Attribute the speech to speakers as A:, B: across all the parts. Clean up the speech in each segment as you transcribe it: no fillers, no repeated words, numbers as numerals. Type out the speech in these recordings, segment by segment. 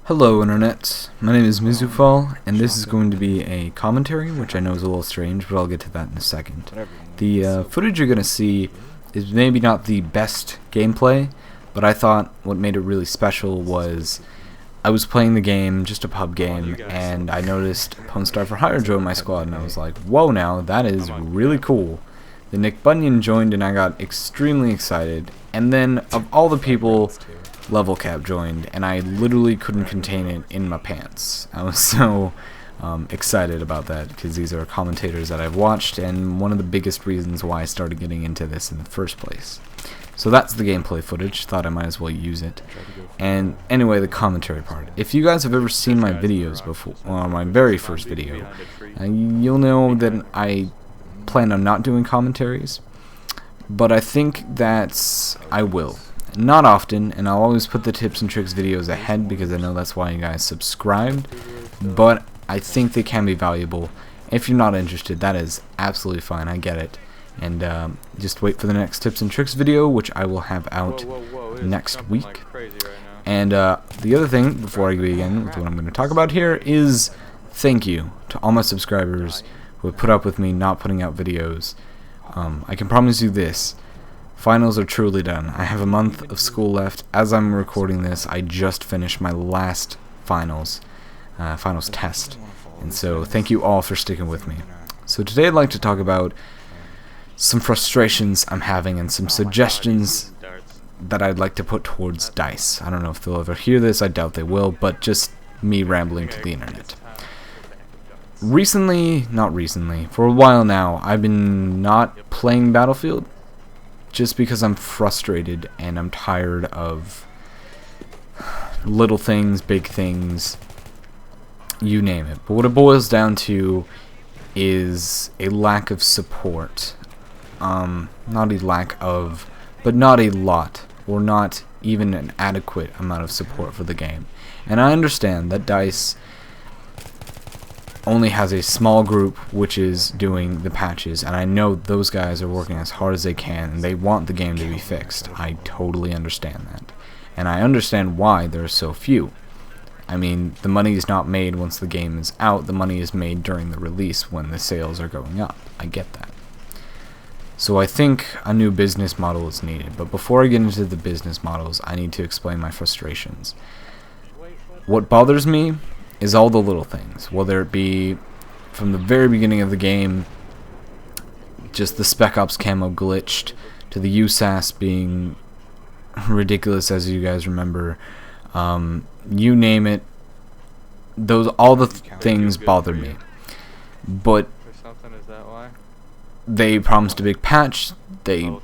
A: Hello Internet, my name is Mizufall, and this is going to be a commentary, which I know is a little strange, but I'll get to that in a second. The footage you're going to see is maybe not the best gameplay, but I thought what made it really special was I was playing the game, just a pub game, and I noticed Pwn Star for Hire joined my squad, and I was like, whoa now, that is really cool. The Nick Bunyan joined and I got extremely excited, and then of all the people, Level Cap joined, and I literally couldn't contain it in my pants. I was so excited about that, because these are commentators that I've watched, and one of the biggest reasons why I started getting into this in the first place. So that's the gameplay footage, thought I might as well use it. And anyway, the commentary part. If you guys have ever seen my videos before, well, my very first video, you'll know that I plan on not doing commentaries, but I think that I will. Not often, and I'll always put the tips and tricks videos ahead because I know that's why you guys subscribed, but I think they can be valuable. If you're not interested, that is absolutely fine, I get it. And just wait for the next tips and tricks video, which I will have out next week. And the other thing, before I begin with what I'm going to talk about here, is thank you to all my subscribers who have put up with me not putting out videos. I can promise you this. Finals are truly done. I have a month of school left. As I'm recording this, I just finished my last finals test. And so thank you all for sticking with me. So today I'd like to talk about some frustrations I'm having and some suggestions that I'd like to put towards DICE. I don't know if they'll ever hear this, I doubt they will, but just me rambling to the internet. Not recently, for a while now, I've been not playing Battlefield just because I'm frustrated and I'm tired of little things, big things, you name it. But what it boils down to is a lack of support. Not a lack of, but not a lot, or not even an adequate amount of support for the game. And I understand that DICE only has a small group which is doing the patches, and I know those guys are working as hard as they can and they want the game to be fixed. I totally understand that, and I understand why there are so few. I mean, the money is not made once the game is out, the money is made during the release when the sales are going up. I get that. So I think a new business model is needed, but before I get into the business models, I need to explain my frustrations. What bothers me is all the little things, whether it be from the very beginning of the game, just the Spec Ops camo glitched, to the USAS being ridiculous, as you guys remember. You name it, all the things bother me. But they promised a big patch, they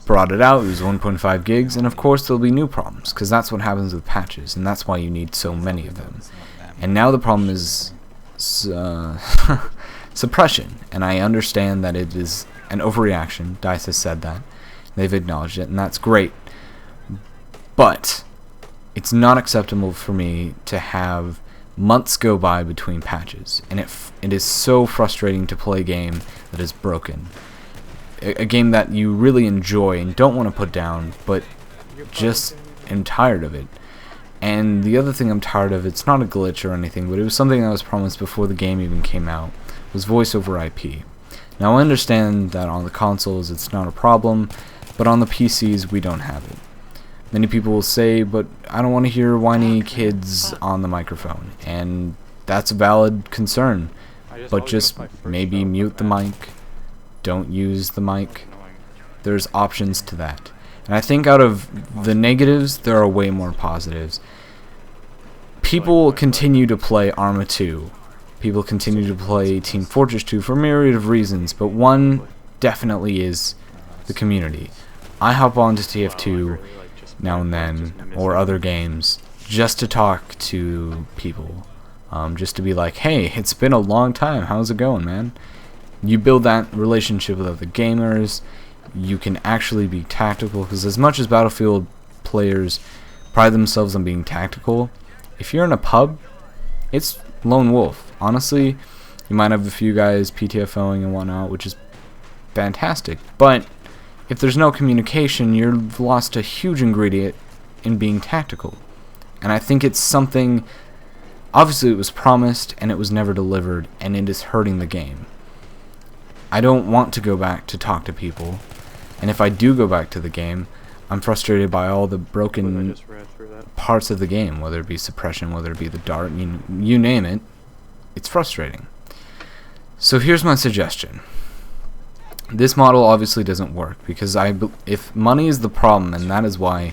A: brought it out, it was 1.5 gigs, and of course there'll be new problems, because that's what happens with patches, and that's why you need so many of them. And now the problem is suppression, and I understand that it is an overreaction. DICE has said that. They've acknowledged it, and that's great. But it's not acceptable for me to have months go by between patches, and it is so frustrating to play a game that is broken. A game that you really enjoy and don't want to put down, but just am tired of it. And the other thing I'm tired of, it's not a glitch or anything, but it was something that was promised before the game even came out, was voice over IP. Now I understand that on the consoles it's not a problem, but on the PCs we don't have it. Many people will say, but I don't want to hear whiny kids on the microphone, and that's a valid concern, but just maybe mute the mic, don't use the mic. There's options to that. And I think out of the negatives, there are way more positives. People continue to play Arma 2. People continue to play Team Fortress 2 for a myriad of reasons, but one definitely is the community. I hop on to TF2 now and then, or other games, just to talk to people. Just to be like, hey, it's been a long time, how's it going, man? You build that relationship with other gamers. You can actually be tactical, because as much as Battlefield players pride themselves on being tactical, if you're in a pub, it's lone wolf. Honestly, you might have a few guys PTFOing and whatnot, which is fantastic, but if there's no communication, you've lost a huge ingredient in being tactical. And I think it's something, obviously it was promised and it was never delivered, and it is hurting the game. I don't want to go back to talk to people, and if I do go back to the game, I'm frustrated by all the broken parts of the game, whether it be suppression, whether it be the dart, you name it. It's frustrating. So here's my suggestion. This model obviously doesn't work, because if money is the problem, and that is why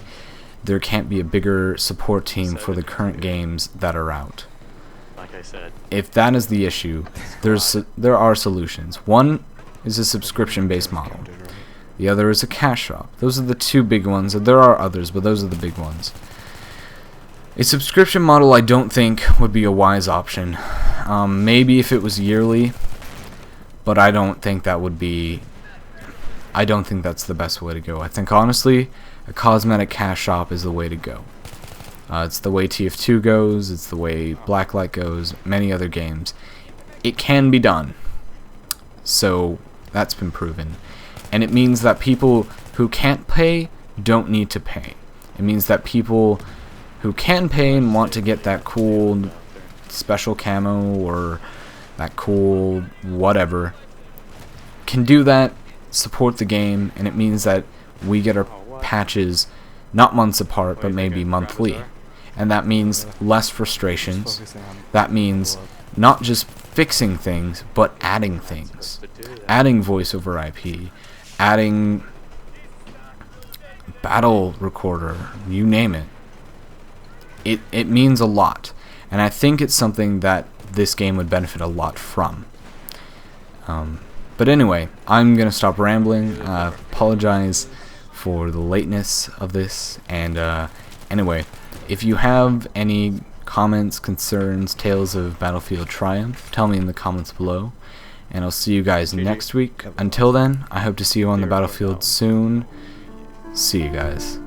A: there can't be a bigger support team for the current games that are out.
B: Like I said,
A: if that is the issue, there are solutions. One is a subscription-based model. The other is a cash shop. Those are the two big ones. There are others, but those are the big ones. A subscription model I don't think would be a wise option. Maybe if it was yearly, but I don't think that would be... I don't think that's the best way to go. I think honestly, a cosmetic cash shop is the way to go. It's the way TF2 goes, it's the way Blacklight goes, many other games. It can be done. So that's been proven. And it means that people who can't pay don't need to pay. It means that people who can pay and want to get that cool special camo or that cool whatever can do that, support the game, and it means that we get our patches not months apart but maybe monthly. And that means less frustrations. That means not just fixing things, but adding things. Adding voice over IP, adding battle recorder, you name it. It means a lot. And I think it's something that this game would benefit a lot from. But anyway, I'm going to stop rambling. Apologize for the lateness of this. And anyway, if you have any comments, concerns, tales of Battlefield Triumph, tell me in the comments below. And I'll see you guys next week. Until then, I hope to see you on the battlefield soon. See you guys.